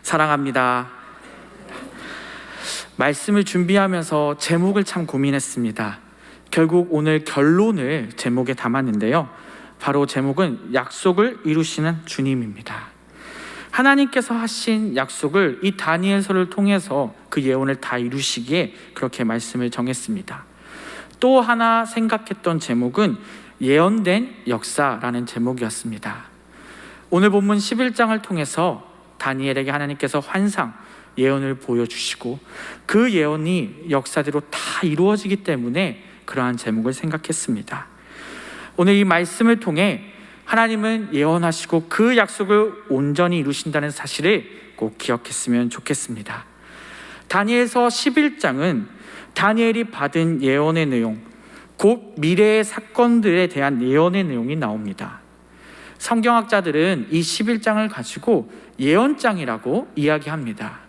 사랑합니다. 말씀을 준비하면서 제목을 참 고민했습니다. 결국 오늘 결론을 제목에 담았는데요, 바로 제목은 약속을 이루시는 주님입니다. 하나님께서 하신 약속을 이 다니엘서를 통해서 그 예언을 다 이루시기에 그렇게 말씀을 정했습니다. 또 하나 생각했던 제목은 예언된 역사라는 제목이었습니다. 오늘 본문 11장을 통해서 다니엘에게 하나님께서 환상, 예언을 보여주시고 그 예언이 역사대로 다 이루어지기 때문에 그러한 제목을 생각했습니다. 오늘 이 말씀을 통해 하나님은 예언하시고 그 약속을 온전히 이루신다는 사실을 꼭 기억했으면 좋겠습니다. 다니엘서 11장은 다니엘이 받은 예언의 내용, 곧 미래의 사건들에 대한 예언의 내용이 나옵니다. 성경학자들은 이 11장을 가지고 예언장이라고 이야기합니다.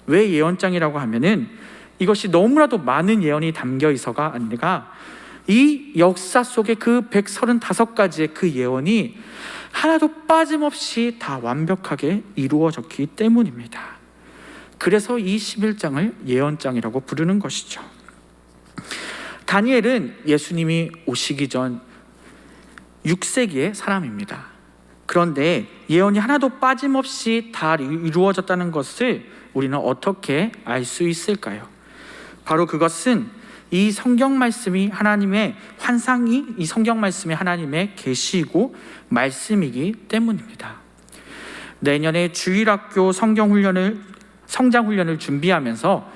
왜 예언장이라고 하면은 이것이 너무나도 많은 예언이 담겨 있어가 아니라 이 역사 속에 그 135가지의 그 예언이 하나도 빠짐없이 다 완벽하게 이루어졌기 때문입니다. 그래서 이 11장을 예언장이라고 부르는 것이죠. 다니엘은 예수님이 오시기 전 6세기의 사람입니다. 그런데 예언이 하나도 빠짐없이 다 이루어졌다는 것을 우리는 어떻게 알 수 있을까요? 바로 그것은 이 성경 말씀이 하나님의 환상이 이 성경 말씀이 하나님의 계시이고 말씀이기 때문입니다. 내년에 주일학교 성장훈련을 준비하면서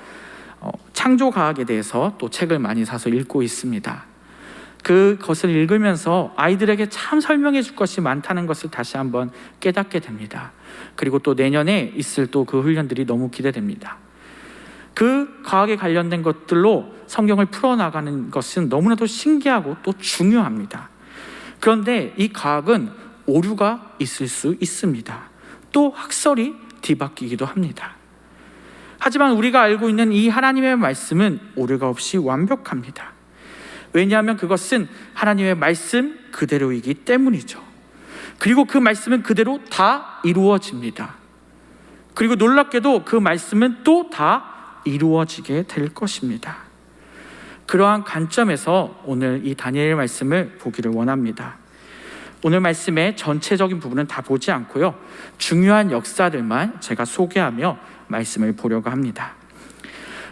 창조과학에 대해서 또 책을 많이 사서 읽고 있습니다. 그것을 읽으면서 아이들에게 참 설명해 줄 것이 많다는 것을 다시 한번 깨닫게 됩니다. 그리고 또 내년에 있을 또 그 훈련들이 너무 기대됩니다. 그 과학에 관련된 것들로 성경을 풀어나가는 것은 너무나도 신기하고 또 중요합니다. 그런데 이 과학은 오류가 있을 수 있습니다. 또 학설이 뒤바뀌기도 합니다. 하지만 우리가 알고 있는 이 하나님의 말씀은 오류가 없이 완벽합니다. 왜냐하면 그것은 하나님의 말씀 그대로이기 때문이죠. 그리고 그 말씀은 그대로 다 이루어집니다. 그리고 놀랍게도 그 말씀은 또 다 이루어지게 될 것입니다. 그러한 관점에서 오늘 이 다니엘 말씀을 보기를 원합니다. 오늘 말씀의 전체적인 부분은 다 보지 않고요, 중요한 역사들만 제가 소개하며 말씀을 보려고 합니다.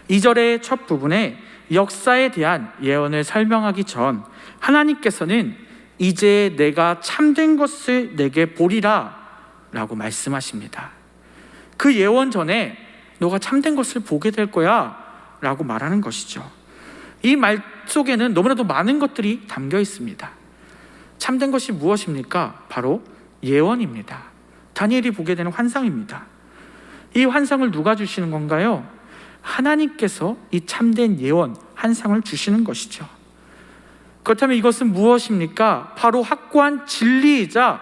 2절의 첫 부분에 역사에 대한 예언을 설명하기 전 하나님께서는 이제 내가 참된 것을 내게 보리라 라고 말씀하십니다. 그 예언 전에 너가 참된 것을 보게 될 거야 라고 말하는 것이죠. 이 말 속에는 너무나도 많은 것들이 담겨 있습니다. 참된 것이 무엇입니까? 바로 예언입니다. 다니엘이 보게 되는 환상입니다. 이 환상을 누가 주시는 건가요? 하나님께서 이 참된 예언, 환상을 주시는 것이죠. 그렇다면 이것은 무엇입니까? 바로 확고한 진리이자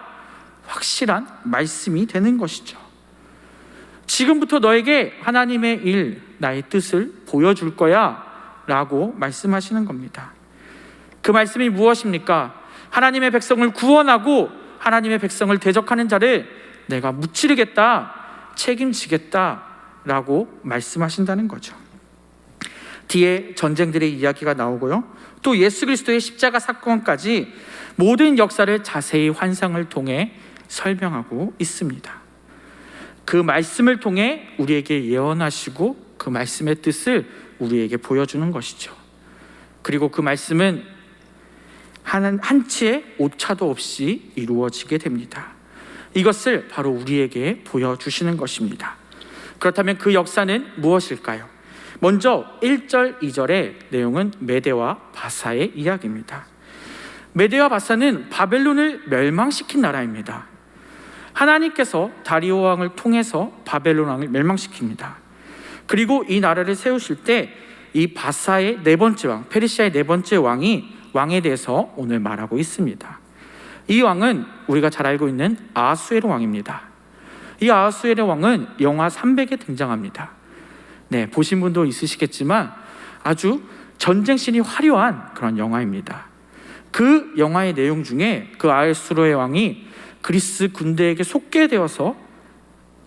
확실한 말씀이 되는 것이죠. 지금부터 너에게 하나님의 일, 나의 뜻을 보여줄 거야 라고 말씀하시는 겁니다. 그 말씀이 무엇입니까? 하나님의 백성을 구원하고 하나님의 백성을 대적하는 자를 내가 무찌르겠다, 책임지겠다 라고 말씀하신다는 거죠. 뒤에 전쟁들의 이야기가 나오고요, 또 예수 그리스도의 십자가 사건까지 모든 역사를 자세히 환상을 통해 설명하고 있습니다. 그 말씀을 통해 우리에게 예언하시고 그 말씀의 뜻을 우리에게 보여주는 것이죠. 그리고 그 말씀은 한치의 오차도 없이 이루어지게 됩니다. 이것을 바로 우리에게 보여주시는 것입니다. 그렇다면 그 역사는 무엇일까요? 먼저 1절, 2절의 내용은 메대와 바사의 이야기입니다. 메대와 바사는 바벨론을 멸망시킨 나라입니다. 하나님께서 다리오 왕을 통해서 바벨론 왕을 멸망시킵니다. 그리고 이 나라를 세우실 때 이 바사의 네 번째 왕, 페르시아의 네 번째 왕에 대해서 오늘 말하고 있습니다. 이 왕은 우리가 잘 알고 있는 아하수에로 왕입니다. 이 아하수에로 왕은 영화 300에 등장합니다. 네, 보신 분도 있으시겠지만 아주 전쟁씬이 화려한 그런 영화입니다. 그 영화의 내용 중에 그 아하수에로 왕이 그리스 군대에게 속게 되어서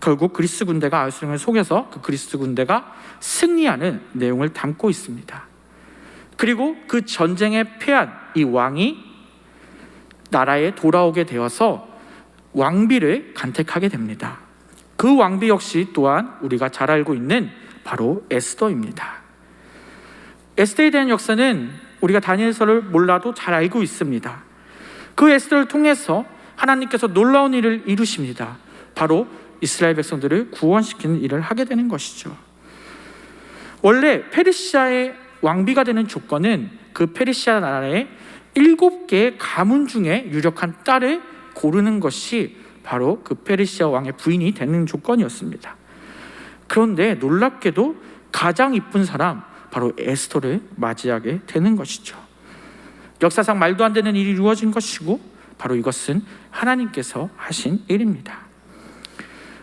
결국 그리스 군대가 아수르를 속여서 그 그리스 군대가 승리하는 내용을 담고 있습니다. 그리고 그 전쟁에 패한 이 왕이 나라에 돌아오게 되어서 왕비를 간택하게 됩니다. 그 왕비 역시 또한 우리가 잘 알고 있는 바로 에스더입니다. 에스더에 대한 역사는 우리가 다니엘서를 몰라도 잘 알고 있습니다. 그 에스더를 통해서 하나님께서 놀라운 일을 이루십니다. 바로 이스라엘 백성들을 구원시키는 일을 하게 되는 것이죠. 원래 페르시아의 왕비가 되는 조건은 그 페르시아 나라의 7개의 가문 중에 유력한 딸을 고르는 것이 바로 그 페르시아 왕의 부인이 되는 조건이었습니다. 그런데 놀랍게도 가장 이쁜 사람, 바로 에스더를 맞이하게 되는 것이죠. 역사상 말도 안 되는 일이 이루어진 것이고 바로 이것은 하나님께서 하신 일입니다.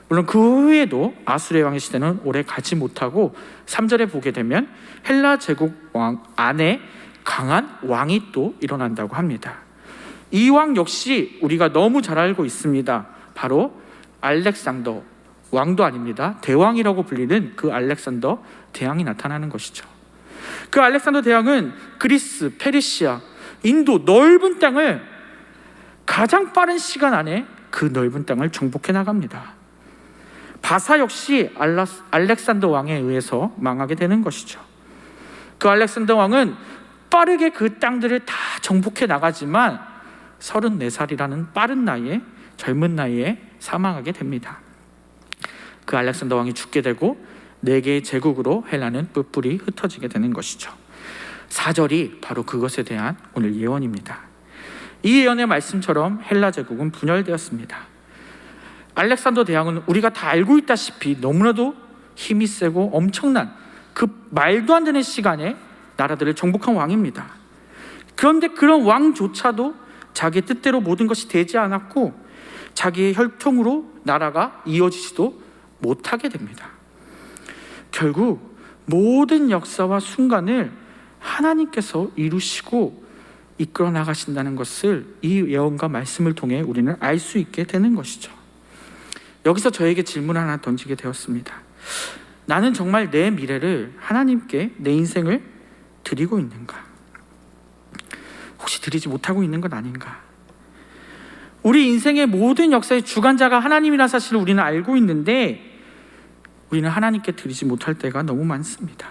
물론 그 후에도 아수르의 왕의 시대는 오래 가지 못하고 3절에 보게 되면 헬라 제국 왕 안에 강한 왕이 또 일어난다고 합니다. 이 왕 역시 우리가 너무 잘 알고 있습니다. 바로 알렉산더 왕도 아닙니다. 대왕이라고 불리는 그 알렉산더 대왕이 나타나는 것이죠. 그 알렉산더 대왕은 그리스, 페르시아, 인도 넓은 땅을 가장 빠른 시간 안에 그 넓은 땅을 정복해 나갑니다. 바사 역시 알렉산더 왕에 의해서 망하게 되는 것이죠. 그 알렉산더 왕은 빠르게 그 땅들을 다 정복해 나가지만 34살이라는 빠른 나이에, 젊은 나이에 사망하게 됩니다. 그 알렉산더 왕이 죽게 되고 4개의 제국으로 헬라는 뿔뿔이 흩어지게 되는 것이죠. 4절이 바로 그것에 대한 오늘 예언입니다. 이 예언의 말씀처럼 헬라 제국은 분열되었습니다. 알렉산더 대왕은 우리가 다 알고 있다시피 너무나도 힘이 세고 엄청난 그 말도 안 되는 시간에 나라들을 정복한 왕입니다. 그런데 그런 왕조차도 자기 뜻대로 모든 것이 되지 않았고 자기의 혈통으로 나라가 이어지지도 못하게 됩니다. 결국 모든 역사와 순간을 하나님께서 이루시고 이끌어 나가신다는 것을 이 예언과 말씀을 통해 우리는 알 수 있게 되는 것이죠. 여기서 저에게 질문을 하나 던지게 되었습니다. 나는 정말 내 미래를 하나님께 내 인생을 드리고 있는가? 혹시 드리지 못하고 있는 건 아닌가? 우리 인생의 모든 역사의 주관자가 하나님이라는 사실을 우리는 알고 있는데 우리는 하나님께 드리지 못할 때가 너무 많습니다.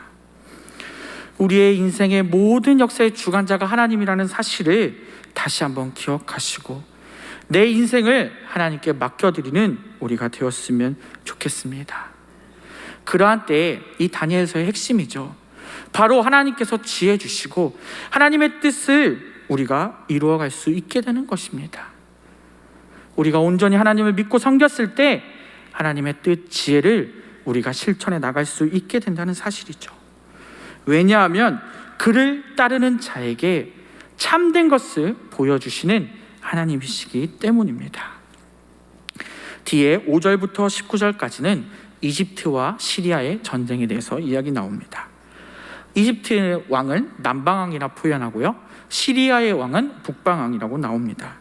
우리의 인생의 모든 역사의 주관자가 하나님이라는 사실을 다시 한번 기억하시고 내 인생을 하나님께 맡겨드리는 우리가 되었으면 좋겠습니다. 그러한 때에 이 다니엘서의 핵심이죠. 바로 하나님께서 지혜 주시고 하나님의 뜻을 우리가 이루어갈 수 있게 되는 것입니다. 우리가 온전히 하나님을 믿고 섬겼을 때 하나님의 뜻, 지혜를 우리가 실천해 나갈 수 있게 된다는 사실이죠. 왜냐하면 그를 따르는 자에게 참된 것을 보여주시는 하나님이시기 때문입니다. 뒤에 5절부터 19절까지는 이집트와 시리아의 전쟁에 대해서 이야기 나옵니다. 이집트의 왕은 남방왕이라 표현하고요, 시리아의 왕은 북방왕이라고 나옵니다.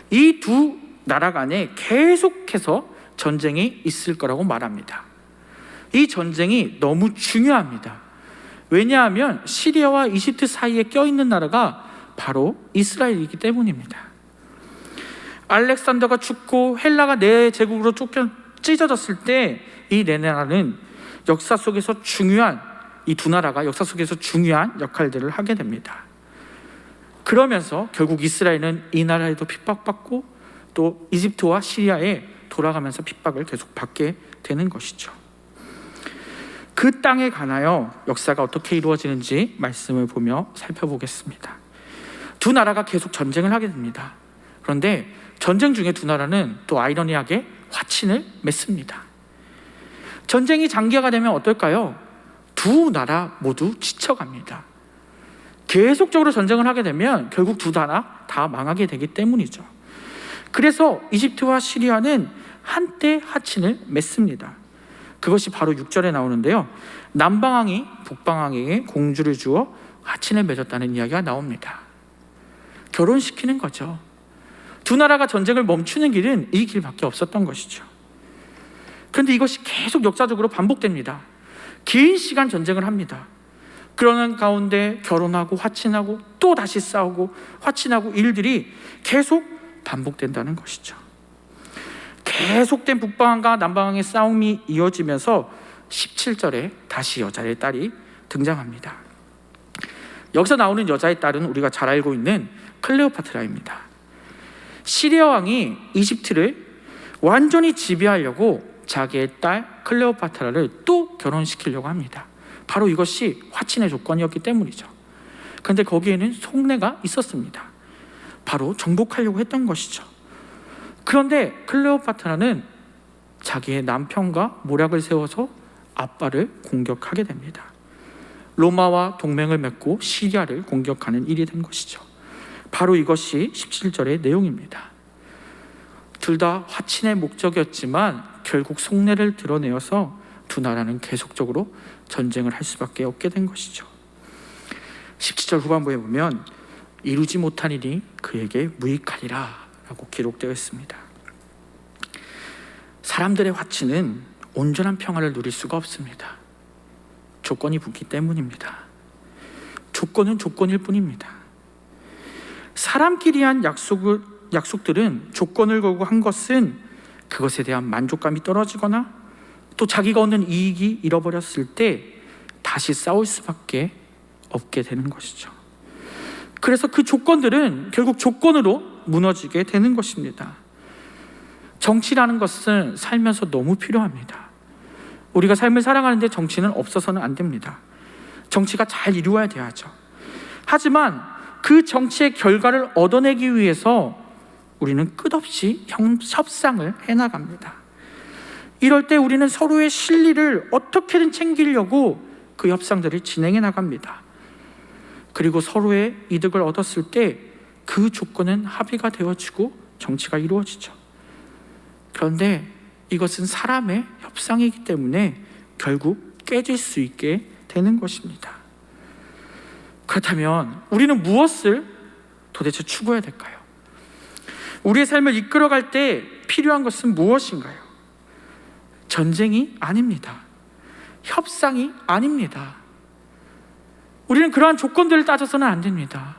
이 두 나라 간에 계속해서 전쟁이 있을 거라고 말합니다. 이 전쟁이 너무 중요합니다. 왜냐하면 시리아와 이집트 사이에 껴있는 나라가 바로 이스라엘이기 때문입니다. 알렉산더가 죽고 헬라가 네 제국으로 찢어졌을 때 이 네 나라는 역사 속에서 중요한, 이 두 나라가 역사 속에서 중요한 역할들을 하게 됩니다. 그러면서 결국 이스라엘은 이 나라에도 핍박받고 또 이집트와 시리아에 돌아가면서 핍박을 계속 받게 되는 것이죠. 그 땅에 관하여 역사가 어떻게 이루어지는지 말씀을 보며 살펴보겠습니다. 두 나라가 계속 전쟁을 하게 됩니다. 그런데 전쟁 중에 두 나라는 또 아이러니하게 화친을 맺습니다. 전쟁이 장기화가 되면 어떨까요? 두 나라 모두 지쳐갑니다. 계속적으로 전쟁을 하게 되면 결국 두 나라 다 망하게 되기 때문이죠. 그래서 이집트와 시리아는 한때 화친을 맺습니다. 그것이 바로 6절에 나오는데요, 남방왕이 북방왕에게 공주를 주어 화친을 맺었다는 이야기가 나옵니다. 결혼시키는 거죠. 두 나라가 전쟁을 멈추는 길은 이 길밖에 없었던 것이죠. 그런데 이것이 계속 역사적으로 반복됩니다. 긴 시간 전쟁을 합니다. 그러는 가운데 결혼하고 화친하고 또 다시 싸우고 화친하고 일들이 계속 반복된다는 것이죠. 계속된 북방과 남방의 싸움이 이어지면서 17절에 다시 여자의 딸이 등장합니다. 여기서 나오는 여자의 딸은 우리가 잘 알고 있는 클레오파트라입니다. 시리아 왕이 이집트를 완전히 지배하려고 자기의 딸 클레오파트라를 또 결혼시키려고 합니다. 바로 이것이 화친의 조건이었기 때문이죠. 그런데 거기에는 속내가 있었습니다. 바로 정복하려고 했던 것이죠. 그런데 클레오파트라는 자기의 남편과 모략을 세워서 아빠를 공격하게 됩니다. 로마와 동맹을 맺고 시리아를 공격하는 일이 된 것이죠. 바로 이것이 17절의 내용입니다. 둘 다 화친의 목적이었지만 결국 속내를 드러내어서 두 나라는 계속적으로 전쟁을 할 수밖에 없게 된 것이죠. 17절 후반부에 보면 이루지 못한 일이 그에게 무익하리라 라고 기록되어 있습니다. 사람들의 화친은 온전한 평화를 누릴 수가 없습니다. 조건이 붙기 때문입니다. 조건은 조건일 뿐입니다. 사람끼리 한 약속들은 조건을 걸고 한 것은 그것에 대한 만족감이 떨어지거나 또 자기가 얻는 이익이 잃어버렸을 때 다시 싸울 수밖에 없게 되는 것이죠. 그래서 그 조건들은 결국 조건으로 무너지게 되는 것입니다. 정치라는 것은 살면서 너무 필요합니다. 우리가 삶을 살아가는데 정치는 없어서는 안 됩니다. 정치가 잘 이루어야 돼야죠. 하지만 그 정치의 결과를 얻어내기 위해서 우리는 끝없이 협상을 해나갑니다. 이럴 때 우리는 서로의 실리를 어떻게든 챙기려고 그 협상들을 진행해 나갑니다. 그리고 서로의 이득을 얻었을 때 그 조건은 합의가 되어지고 정치가 이루어지죠. 그런데 이것은 사람의 협상이기 때문에 결국 깨질 수 있게 되는 것입니다. 그렇다면 우리는 무엇을 도대체 추구해야 될까요? 우리의 삶을 이끌어갈 때 필요한 것은 무엇인가요? 전쟁이 아닙니다. 협상이 아닙니다. 우리는 그러한 조건들을 따져서는 안 됩니다.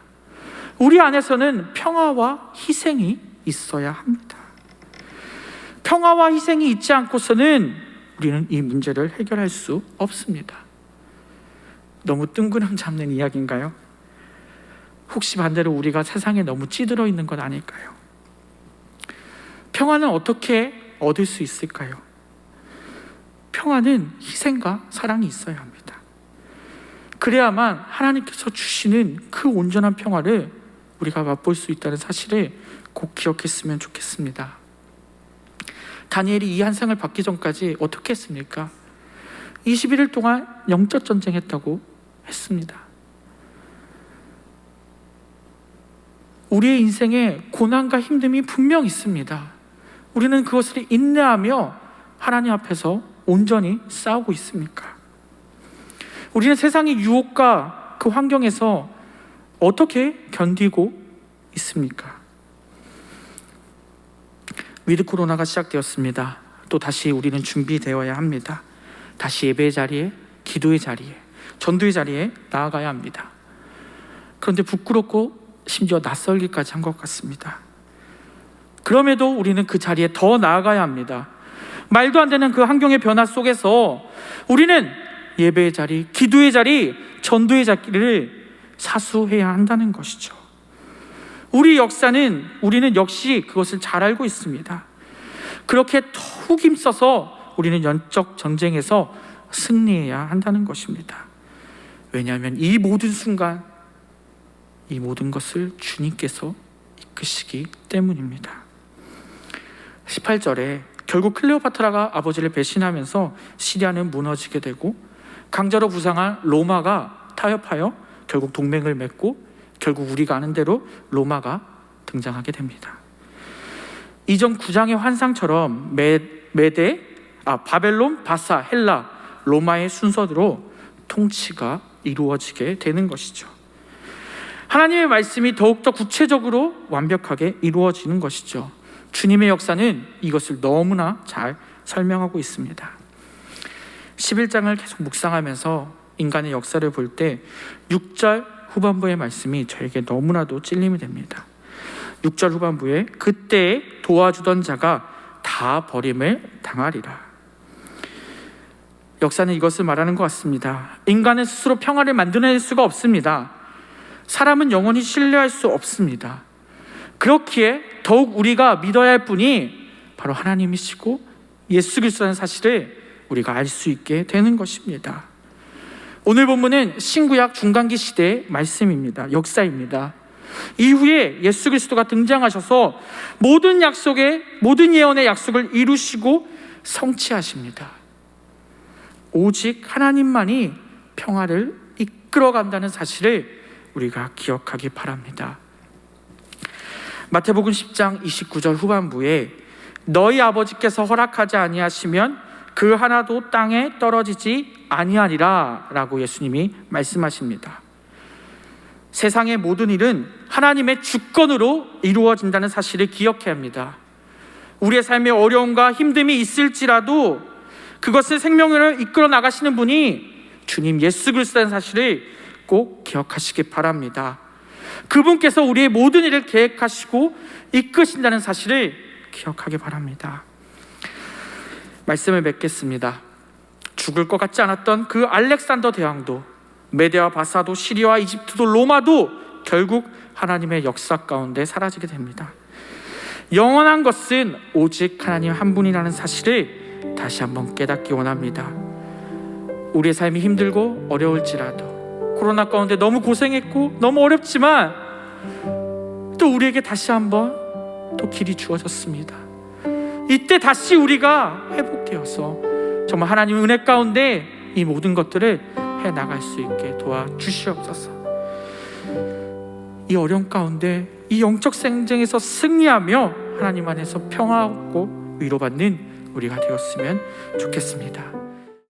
우리 안에서는 평화와 희생이 있어야 합니다. 평화와 희생이 있지 않고서는 우리는 이 문제를 해결할 수 없습니다. 너무 뜬구름 잡는 이야기인가요? 혹시 반대로 우리가 세상에 너무 찌들어 있는 것 아닐까요? 평화는 어떻게 얻을 수 있을까요? 평화는 희생과 사랑이 있어야 합니다. 그래야만 하나님께서 주시는 그 온전한 평화를 우리가 맛볼 수 있다는 사실을 꼭 기억했으면 좋겠습니다. 다니엘이 이 한상을 받기 전까지 어떻게 했습니까? 21일 동안 영적 전쟁했다고 했습니다. 우리의 인생에 고난과 힘듦이 분명 있습니다. 우리는 그것을 인내하며 하나님 앞에서 온전히 싸우고 있습니까? 우리는 세상의 유혹과 그 환경에서 어떻게 견디고 있습니까? 위드 코로나가 시작되었습니다. 또 다시 우리는 준비되어야 합니다. 다시 예배의 자리에, 기도의 자리에, 전도의 자리에 나아가야 합니다. 그런데 부끄럽고 심지어 낯설기까지 한 것 같습니다. 그럼에도 우리는 그 자리에 더 나아가야 합니다. 말도 안 되는 그 환경의 변화 속에서 우리는 예배의 자리, 기도의 자리, 전도의 자리를 사수해야 한다는 것이죠. 우리 역사는 우리는 역시 그것을 잘 알고 있습니다. 그렇게 더욱 힘써서 우리는 영적 전쟁에서 승리해야 한다는 것입니다. 왜냐하면 이 모든 순간, 이 모든 것을 주님께서 이끄시기 때문입니다. 18절에 결국 클레오파트라가 아버지를 배신하면서 시리아는 무너지게 되고 강자로 부상한 로마가 타협하여 결국 동맹을 맺고 결국 우리가 아는 대로 로마가 등장하게 됩니다. 이전 9장의 환상처럼 바벨론, 바사, 헬라, 로마의 순서대로 통치가 이루어지게 되는 것이죠. 하나님의 말씀이 더욱더 구체적으로 완벽하게 이루어지는 것이죠. 주님의 역사는 이것을 너무나 잘 설명하고 있습니다. 11장을 계속 묵상하면서 인간의 역사를 볼 때 6절 후반부의 말씀이 저에게 너무나도 찔림이 됩니다. 6절 후반부에 그때 도와주던 자가 다 버림을 당하리라. 역사는 이것을 말하는 것 같습니다. 인간은 스스로 평화를 만들어낼 수가 없습니다. 사람은 영원히 신뢰할 수 없습니다. 그렇기에 더욱 우리가 믿어야 할 분이 바로 하나님이시고 예수 그리스도라는 사실을 우리가 알 수 있게 되는 것입니다. 오늘 본문은 신구약 중간기 시대의 말씀입니다. 역사입니다. 이후에 예수 그리스도가 등장하셔서 모든 예언의 약속을 이루시고 성취하십니다. 오직 하나님만이 평화를 이끌어간다는 사실을 우리가 기억하기 바랍니다. 마태복음 10장 29절 후반부에 너희 아버지께서 허락하지 아니하시면 그 하나도 땅에 떨어지지 아니하리라 라고 예수님이 말씀하십니다. 세상의 모든 일은 하나님의 주권으로 이루어진다는 사실을 기억해야 합니다. 우리의 삶에 어려움과 힘듦이 있을지라도 그것을 생명으로 이끌어 나가시는 분이 주님 예수 그리스도라는 사실을 꼭 기억하시기 바랍니다. 그분께서 우리의 모든 일을 계획하시고 이끄신다는 사실을 기억하기 바랍니다. 말씀을 맺겠습니다. 죽을 것 같지 않았던 그 알렉산더 대왕도, 메데와 바사도, 시리아와 이집트도, 로마도 결국 하나님의 역사 가운데 사라지게 됩니다. 영원한 것은 오직 하나님 한 분이라는 사실을 다시 한번 깨닫기 원합니다. 우리의 삶이 힘들고 어려울지라도, 코로나 가운데 너무 고생했고 너무 어렵지만 또 우리에게 다시 한번 또 길이 주어졌습니다. 이때 다시 우리가 회복되어서 정말 하나님의 은혜 가운데 이 모든 것들을 해나갈 수 있게 도와주시옵소서. 이 어려움 가운데 이 영적戦争에서 승리하며 하나님 안에서 평화하고 위로받는 우리가 되었으면 좋겠습니다.